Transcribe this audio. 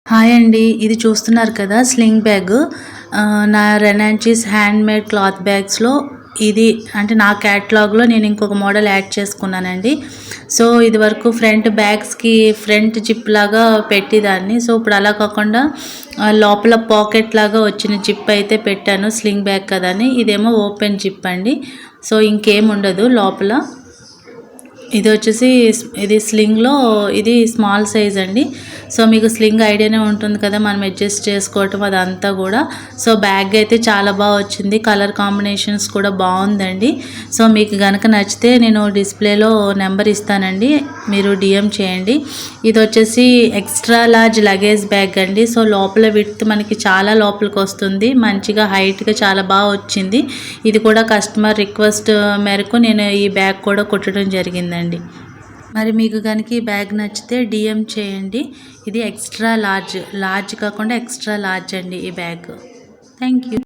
Hi అండి. ఇది చూస్తున్నారు కదా స్లింగ్ బ్యాగ్. నా రెనాన్చిస్ హ్యాండ్‌మేడ్ క్లాత్ బ్యాగ్స్‌లో ఇది అంటే నా క్యాటలాగ్‌లో నేను ఇంకొక మోడల్ యాడ్ చేసుకున్నానండి. సో, ఇదివరకు ఫ్రంట్ బ్యాగ్స్‌కి ఫ్రంట్ జిప్ లాగా పెట్టేదాన్ని. సో, ఇప్పుడు అలా కాకుండా లోపల పాకెట్ లాగా వచ్చిన జిప్ అయితే పెట్టాను స్లింగ్ బ్యాగ్ కదా అని. ఇదేమో ఓపెన్ జిప్ అండి. సో, ఇంకేం ఉండదు లోపల. ఇది వచ్చేసి ఇది స్లింగ్‌లో ఇది స్మాల్ సైజ్ అండి. సో, మీకు స్లింగ్ ఐడియానే ఉంటుంది కదా! మనం అడ్జస్ట్ చేసుకోవటం అదంతా గూడా. సో, బ్యాగ్ అయితే చాలా వచ్చింది. కలర్ కాంబినేషన్స్ కూడా బావుందండి. సో, మీకు గనక నచ్చితే నేను డిస్‌ప్లేలో నెంబర్ ఇస్తానండి. మీరు డీఎం చేయండి. ఇదొచ్చేసి ఎక్స్‌ట్రా లార్జ్ లగేజ్ బ్యాగ్ అండి. సో, లోపల విడ్త్ మనకి చాలా లోపలికొస్తుంది. మంచిగా హైట్‌గా చాలా వచ్చింది. ఇది కూడా కస్టమర్ రిక్వెస్ట్ మేరకు నేను ఈ బ్యాగ్ కూడా కుట్టడం జరిగిందండి. మరి మీకు గనుక ఈ బ్యాగ్ నచ్చితే డీఎం చేయండి. ఇది ఎక్స్ట్రా లార్జ్ కాకుండా ఎక్స్ట్రా లార్జ్ అండి ఈ బ్యాగ్. Thank you.